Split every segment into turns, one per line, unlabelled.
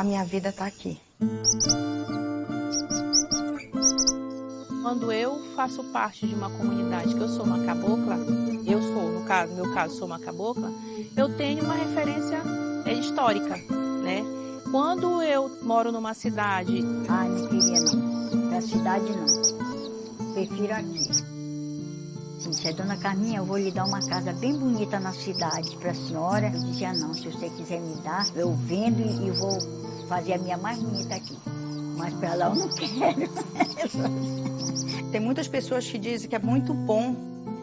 a minha vida está aqui.
Quando eu faço parte de uma comunidade, que eu sou uma cabocla, no meu caso, sou uma cabocla, eu tenho uma referência histórica, né? Quando eu moro numa cidade...
Ai, não queria não. Da cidade não. Prefiro aqui. Disse, dona Carminha, eu vou lhe dar uma casa bem bonita na cidade para a senhora. Eu dizia, não, se você quiser me dar, eu vendo e vou fazer a minha mais bonita aqui. Mas para lá eu não quero.
Tem muitas pessoas que dizem que é muito bom,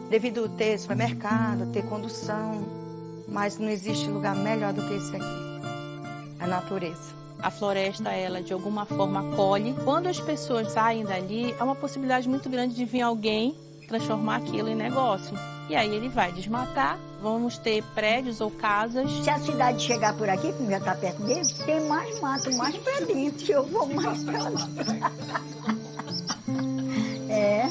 devido ter supermercado, ter condução, mas não existe lugar melhor do que esse aqui, a natureza.
A floresta, ela de alguma forma acolhe. Quando as pessoas saem dali, há uma possibilidade muito grande de vir alguém transformar aquilo em negócio. E aí ele vai desmatar, vamos ter prédios ou casas.
Se a cidade chegar por aqui, como já está perto dele, tem mais mato, mais para dentro, eu vou mais para lá. É.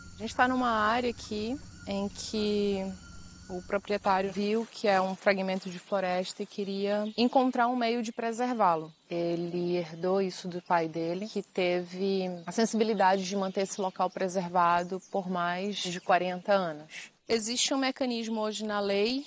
A gente está numa área aqui em que o proprietário viu que é um fragmento de floresta e queria encontrar um meio de preservá-lo. Ele herdou isso do pai dele, que teve a sensibilidade de manter esse local preservado por mais de 40 anos. Existe um mecanismo hoje na lei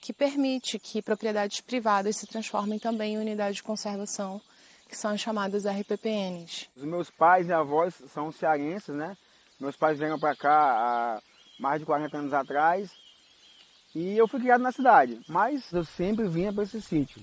que permite que propriedades privadas se transformem também em unidades de conservação, que são as chamadas RPPNs.
Os meus pais e avós são cearenses, né? Meus pais vieram para cá há mais de 40 anos atrás e eu fui criado na cidade, mas eu sempre vinha para esse sítio.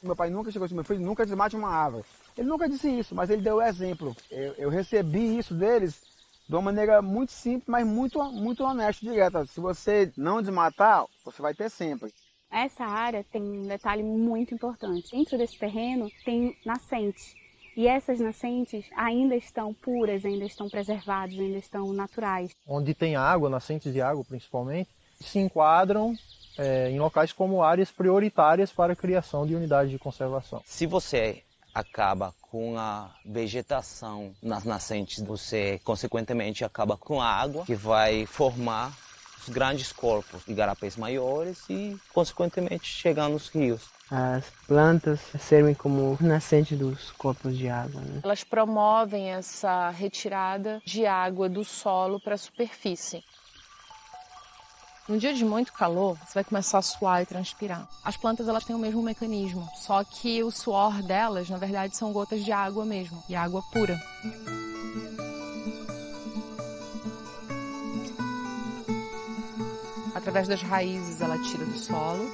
Meu pai nunca chegou assim, meu filho, nunca desmate uma árvore. Ele nunca disse isso, mas ele deu o exemplo. Eu recebi isso deles de uma maneira muito simples, mas muito honesta e direta. Se você não desmatar, você vai ter sempre.
Essa área tem um detalhe muito importante. Dentro desse terreno tem nascentes. E essas nascentes ainda estão puras, ainda estão preservadas, ainda estão naturais.
Onde tem água, nascentes de água principalmente, se enquadram em locais como áreas prioritárias para a criação de unidades de conservação.
Se você acaba com a vegetação nas nascentes, você consequentemente acaba com a água, que vai formar os grandes corpos de igarapés maiores e consequentemente chegar nos rios.
As plantas servem como nascente dos corpos de água, né?
Elas promovem essa retirada de água do solo para a superfície. No dia de muito calor, você vai começar a suar e transpirar. As plantas elas têm o mesmo mecanismo, só que o suor delas, na verdade, são gotas de água mesmo, e água pura. Através das raízes ela tira do solo,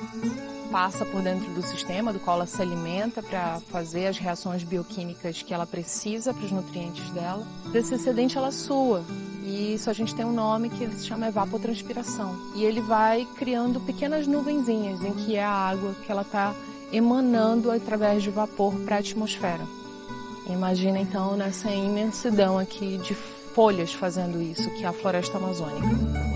passa por dentro do sistema do qual ela se alimenta para fazer as reações bioquímicas que ela precisa para os nutrientes dela. Desse excedente ela sua, e isso a gente tem um nome que ele se chama evapotranspiração. E ele vai criando pequenas nuvenzinhas em que é a água que ela está emanando através de vapor para a atmosfera. Imagina então nessa imensidão aqui de folhas fazendo isso, que é a floresta amazônica.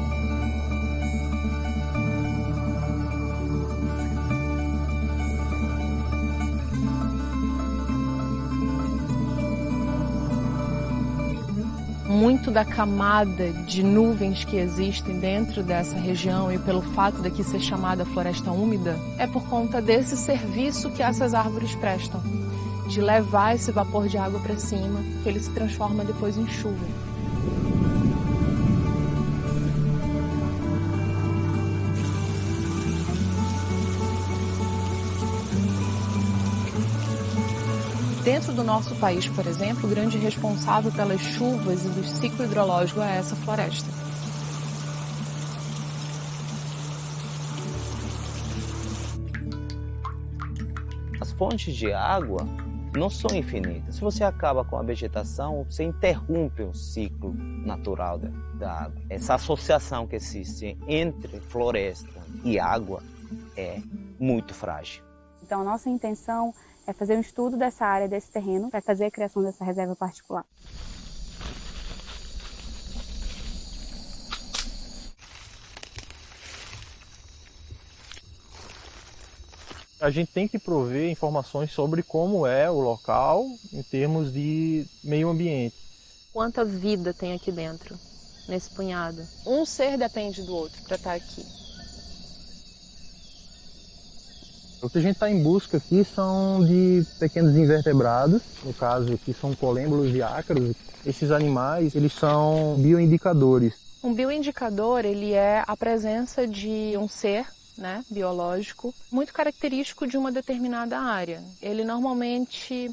Muito da camada de nuvens que existem dentro dessa região e pelo fato daqui ser chamada floresta úmida, é por conta desse serviço que essas árvores prestam, de levar esse vapor de água para cima, que ele se transforma depois em chuva. Dentro do nosso país, por exemplo, o grande responsável pelas chuvas e do ciclo hidrológico é essa floresta.
As fontes de água não são infinitas. Se você acaba com a vegetação, você interrompe o ciclo natural da água. Essa associação que existe entre floresta e água é muito frágil.
Então, a nossa intenção é fazer um estudo dessa área, desse terreno, para fazer a criação dessa reserva particular.
A gente tem que prover informações sobre como é o local em termos de meio ambiente.
Quanta vida tem aqui dentro, nesse punhado. Um ser depende do outro para estar aqui.
O que a gente está em busca aqui são de pequenos invertebrados, no caso aqui são colêmbulos e ácaros. Esses animais, eles são bioindicadores.
Um bioindicador, ele é a presença de um ser, né, biológico, muito característico de uma determinada área. Ele normalmente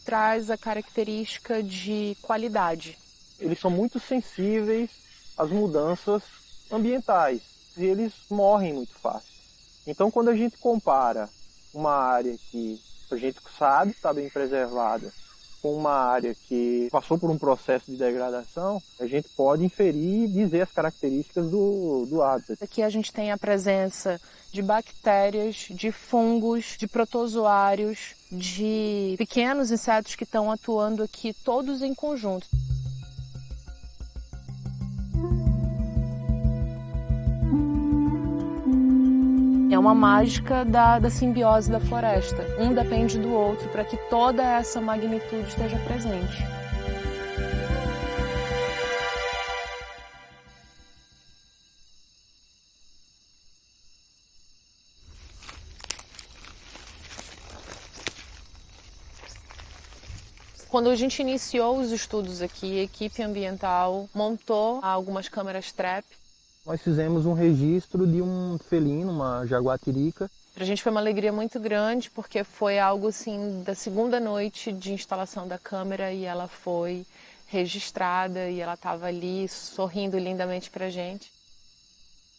traz a característica de qualidade.
Eles são muito sensíveis às mudanças ambientais e eles morrem muito fácil. Então, quando a gente compara uma área que a gente sabe está bem preservada com uma área que passou por um processo de degradação, a gente pode inferir e dizer as características do hábitat.
Aqui a gente tem a presença de bactérias, de fungos, de protozoários, de pequenos insetos que estão atuando aqui todos em conjunto. É uma mágica da simbiose da floresta. Um depende do outro para que toda essa magnitude esteja presente. Quando a gente iniciou os estudos aqui, a equipe ambiental montou algumas câmeras trap.
Nós fizemos um registro de um felino, uma jaguatirica.
Pra gente foi uma alegria muito grande, porque foi algo assim da segunda noite de instalação da câmera e ela foi registrada e ela estava ali sorrindo lindamente pra gente.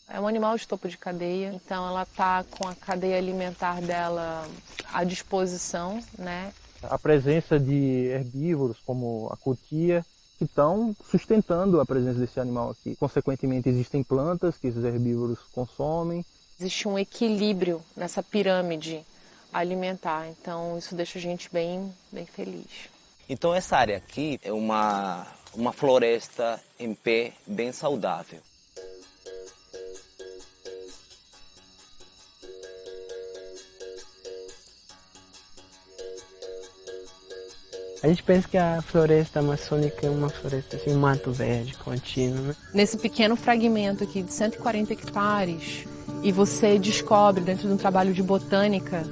É um animal de topo de cadeia, então ela tá com a cadeia alimentar dela à disposição, né?
A presença de herbívoros como a cutia, que estão sustentando a presença desse animal aqui. Consequentemente, existem plantas que esses herbívoros consomem.
Existe um equilíbrio nessa pirâmide alimentar, então isso deixa a gente bem feliz.
Então essa área aqui é uma floresta em pé bem saudável.
A gente pensa que a floresta amazônica é uma floresta assim, um mato verde contínuo, né?
Nesse pequeno fragmento aqui de 140 hectares, e você descobre dentro de um trabalho de botânica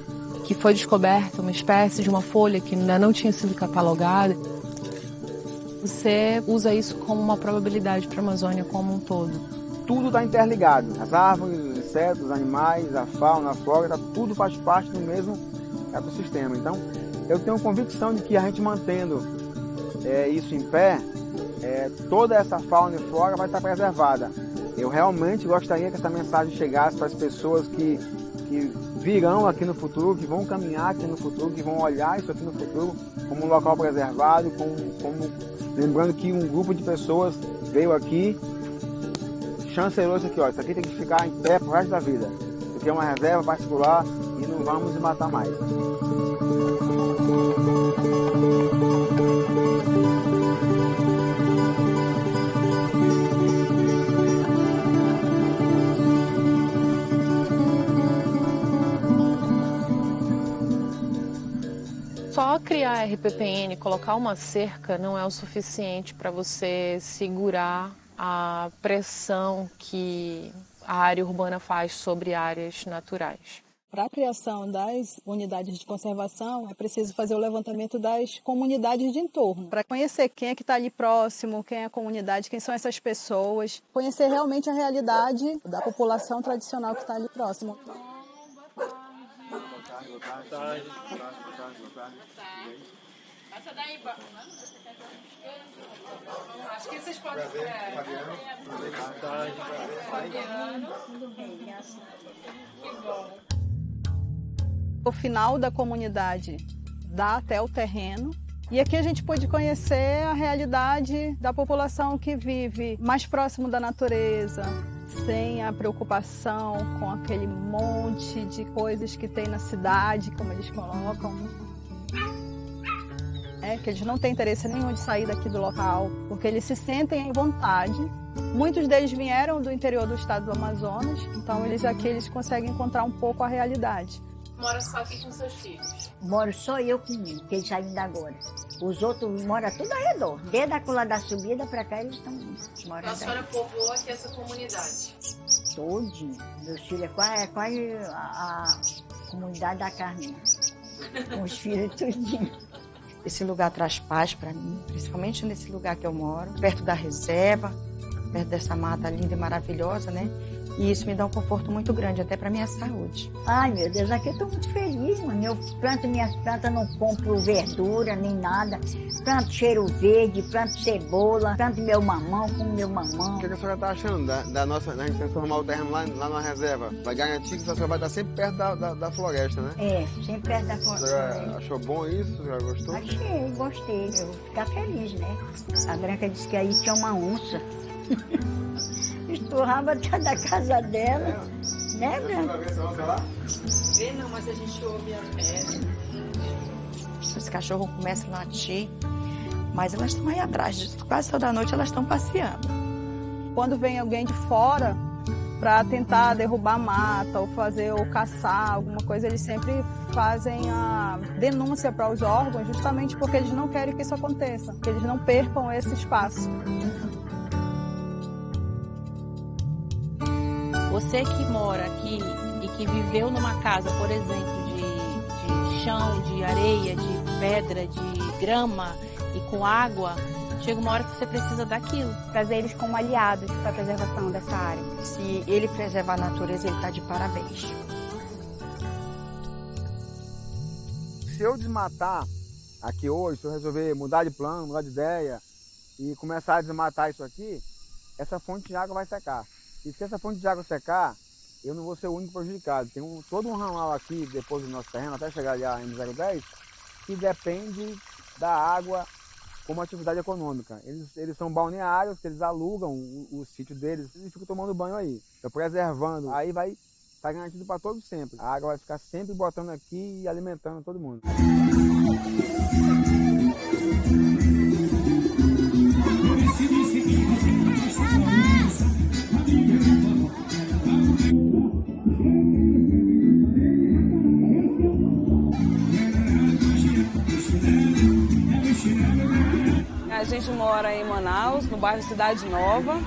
que foi descoberta uma espécie de uma folha que ainda não tinha sido catalogada, você usa isso como uma probabilidade para a Amazônia como um todo.
Tudo está interligado, as árvores, os insetos, os animais, a fauna, a flora, tudo faz parte do mesmo ecossistema. Então, eu tenho convicção de que a gente mantendo isso em pé, toda essa fauna e flora vai estar preservada. Eu realmente gostaria que essa mensagem chegasse para as pessoas que virão aqui no futuro, que vão caminhar aqui no futuro, que vão olhar isso aqui no futuro como um local preservado, lembrando que um grupo de pessoas veio aqui, chancelou isso aqui, ó, isso aqui tem que ficar em pé pro resto da vida. Isso aqui é uma reserva particular e não vamos matar mais.
Só criar a RPPN, colocar uma cerca, não é o suficiente para você segurar a pressão que a área urbana faz sobre áreas naturais.
Para a criação das unidades de conservação, é preciso fazer o levantamento das comunidades de entorno, para conhecer quem é que está ali próximo, quem é a comunidade, quem são essas pessoas, conhecer realmente a realidade da população tradicional que está ali próximo.
Passa daí, acho que vocês podem
O final da comunidade dá até o terreno. E aqui a gente pôde conhecer a realidade da população que vive mais próximo da natureza, sem a preocupação com aquele monte de coisas que tem na cidade, como eles colocam. Que eles não têm interesse nenhum de sair daqui do local, porque eles se sentem em vontade. Muitos deles vieram do interior do estado do Amazonas, então eles conseguem encontrar um pouco a realidade.
Mora só aqui com seus filhos?
Moro só eu com ele, que eles saíram agora. Os outros moram tudo ao redor. Desde a cula da subida para cá eles estão morando.
A senhora povoou aqui essa comunidade?
Todinho. Meus filhos é quase a comunidade da Carminha. Com os filhos tudinho.
Esse lugar traz paz para mim, principalmente nesse lugar que eu moro, perto da reserva, perto dessa mata linda e maravilhosa, né? E isso me dá um conforto muito grande, até para minha saúde.
Ai, meu Deus, aqui eu estou muito feliz, mano. Eu planto minhas plantas, não compro verdura nem nada. Planto cheiro verde, planto cebola, planto meu mamão, como meu mamão.
O que a senhora está achando da gente transformar o terreno lá na reserva? Vai garantir que a senhora vai estar sempre perto da floresta, né?
É, sempre perto da floresta.
A senhora achou bom isso? A senhora gostou?
Achei, gostei. Eu vou ficar feliz, né? A Branca disse que aí tinha uma onça. Esturrava até da casa dela, né, Branca?
Vê não, mas a gente ouve a pedra.
Os cachorros começam a latir, mas elas estão aí atrás, quase toda noite elas estão passeando.
Quando vem alguém de fora para tentar derrubar a mata ou caçar alguma coisa, eles sempre fazem a denúncia para os órgãos, justamente porque eles não querem que isso aconteça, que eles não percam esse espaço.
Você que mora aqui e que viveu numa casa, por exemplo, de chão, de areia, de pedra, de grama e com água, chega uma hora que você precisa daquilo.
Trazer eles como aliados para a preservação dessa área.
Se ele preservar a natureza, ele está de parabéns.
Se eu desmatar aqui hoje, se eu resolver mudar de plano, mudar de ideia e começar a desmatar isso aqui, essa fonte de água vai secar. E se essa fonte de água secar, eu não vou ser o único prejudicado. Tem todo um ramal aqui, depois do nosso terreno, até chegar ali a M010, que depende da água como atividade econômica. Eles são balneários, eles alugam o sítio deles e ficam tomando banho aí. Então, preservando, aí vai estar garantido para todos sempre. A água vai ficar sempre botando aqui e alimentando todo mundo.
A gente mora em Manaus, no bairro Cidade Nova,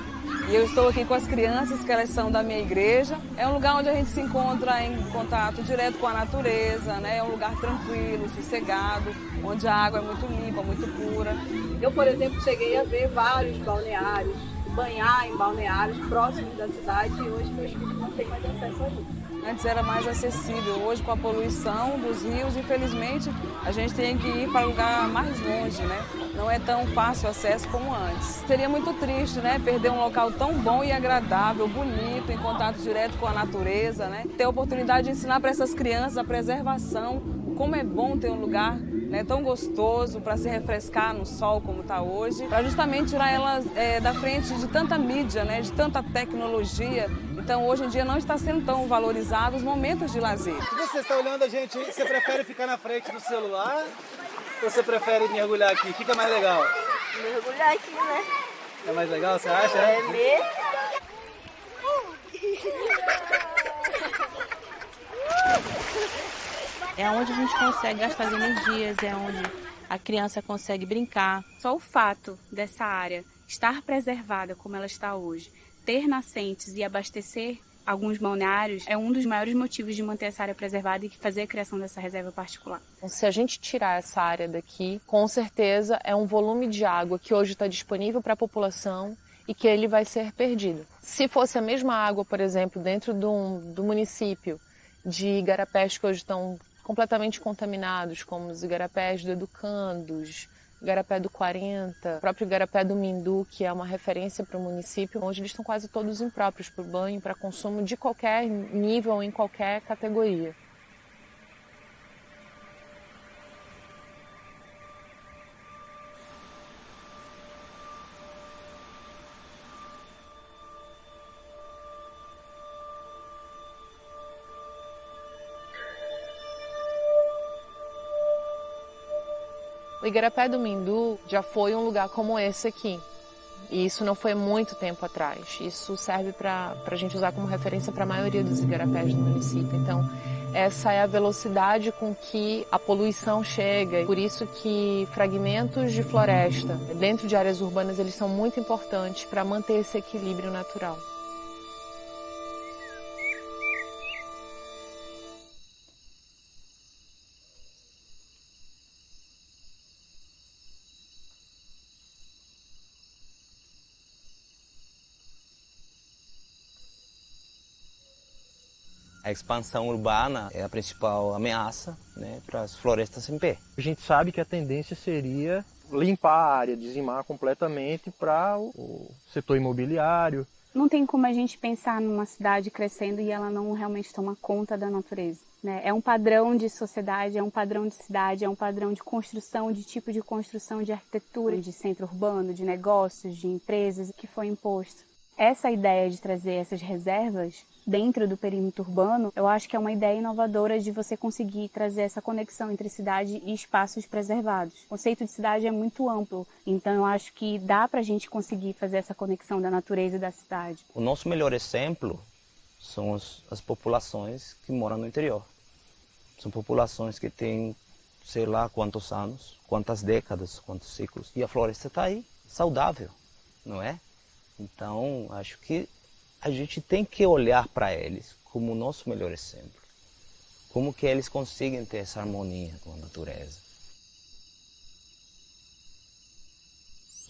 e eu estou aqui com as crianças, que elas são da minha igreja. É um lugar onde a gente se encontra em contato direto com a natureza, né? É um lugar tranquilo, sossegado, onde a água é muito limpa, muito pura.
Eu, por exemplo, cheguei a ver vários balneários, banhar em balneários próximos da cidade, e hoje meus filhos não têm mais acesso a isso.
Antes era mais acessível, hoje com a poluição dos rios, infelizmente, a gente tem que ir para um lugar mais longe, né? Não é tão fácil o acesso como antes. Seria muito triste, né? Perder um local tão bom e agradável, bonito, em contato direto com a natureza, né? Ter a oportunidade de ensinar para essas crianças a preservação, como é bom ter um lugar, né, tão gostoso para se refrescar no sol como está hoje, para justamente tirar elas da frente de tanta mídia, né, de tanta tecnologia. Então, hoje em dia não está sendo tão valorizado os momentos de lazer.
Se você está olhando a gente, você prefere ficar na frente do celular ou você prefere mergulhar aqui? Fica mais legal?
Mergulhar aqui, né?
É mais legal, você acha?
É mesmo?
É onde a gente consegue gastar as energias, é onde a criança consegue brincar.
Só o fato dessa área estar preservada como ela está hoje, ter nascentes e abastecer alguns balneários é um dos maiores motivos de manter essa área preservada e fazer a criação dessa reserva particular.
Se a gente tirar essa área daqui, com certeza é um volume de água que hoje está disponível para a população e que ele vai ser perdido. Se fosse a mesma água, por exemplo, dentro do município de igarapés que hoje estão completamente contaminados, como os igarapés do Educandos, igarapé do 40, o próprio igarapé do Mindu, que é uma referência para o município, onde eles estão quase todos impróprios para o banho, para consumo de qualquer nível, em qualquer categoria. O Igarapé do Mindu já foi um lugar como esse aqui. E isso não foi muito tempo atrás. Isso serve para a gente usar como referência para a maioria dos igarapés do município. Então, essa é a velocidade com que a poluição chega. Por isso que fragmentos de floresta dentro de áreas urbanas, eles são muito importantes para manter esse equilíbrio natural.
A expansão urbana é a principal ameaça, né, para as florestas em pé.
A gente sabe que a tendência seria limpar a área, dizimar completamente para o setor imobiliário.
Não tem como a gente pensar numa cidade crescendo e ela não realmente toma conta da natureza, né? É um padrão de sociedade, é um padrão de cidade, é um padrão de construção, de tipo de construção, de arquitetura, de centro urbano, de negócios, de empresas que foi imposto. Essa ideia de trazer essas reservas dentro do perímetro urbano, eu acho que é uma ideia inovadora de você conseguir trazer essa conexão entre cidade e espaços preservados. O conceito de cidade é muito amplo, então eu acho que dá para a gente conseguir fazer essa conexão da natureza e da cidade.
O nosso melhor exemplo são as populações que moram no interior. São populações que têm, sei lá quantos anos, quantas décadas, quantos ciclos. E a floresta está aí, saudável, não é? Então, acho que a gente tem que olhar para eles como o nosso melhor exemplo. Como que eles conseguem ter essa harmonia com a natureza.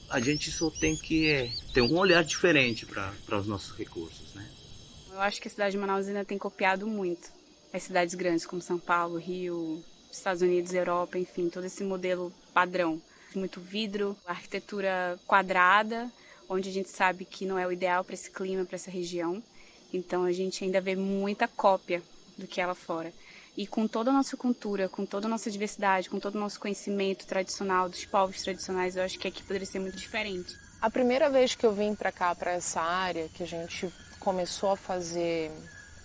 A gente só tem que ter um olhar diferente para os nossos recursos, né?
Eu acho que a cidade de Manaus ainda tem copiado muito as cidades grandes como São Paulo, Rio, Estados Unidos, Europa, enfim, todo esse modelo padrão. Muito vidro, arquitetura quadrada, onde a gente sabe que não é o ideal para esse clima, para essa região. Então a gente ainda vê muita cópia do que é lá fora. E com toda a nossa cultura, com toda a nossa diversidade, com todo o nosso conhecimento tradicional dos povos tradicionais, eu acho que aqui poderia ser muito diferente.
A primeira vez que eu vim para cá, para essa área, que a gente começou a fazer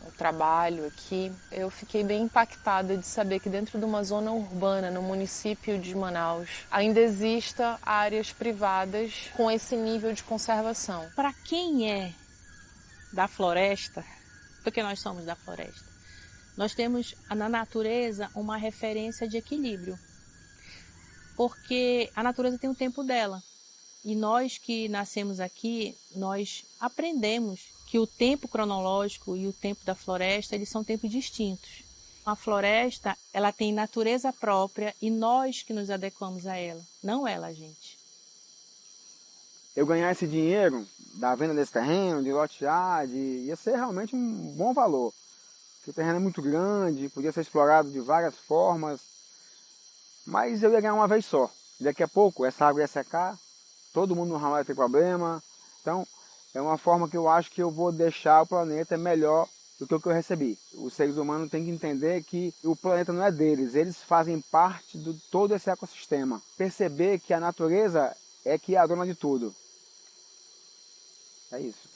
o trabalho aqui, eu fiquei bem impactada de saber que dentro de uma zona urbana, no município de Manaus, ainda exista áreas privadas com esse nível de conservação.
Para quem é da floresta, porque nós somos da floresta, nós temos na natureza uma referência de equilíbrio, porque a natureza tem o tempo dela. E nós que nascemos aqui, nós aprendemos que o tempo cronológico e o tempo da floresta, eles são tempos distintos. A floresta, ela tem natureza própria e nós que nos adequamos a ela, não ela, gente.
Eu ganhar esse dinheiro da venda desse terreno, de lotear, ia ser realmente um bom valor. Porque o terreno é muito grande, podia ser explorado de várias formas, mas eu ia ganhar uma vez só. Daqui a pouco essa água ia secar, todo mundo no ramal ia ter problema. Então, é uma forma que eu acho que eu vou deixar o planeta melhor do que o que eu recebi. Os seres humanos têm que entender que o planeta não é deles, eles fazem parte de todo esse ecossistema. Perceber que a natureza é que é a dona de tudo. É isso.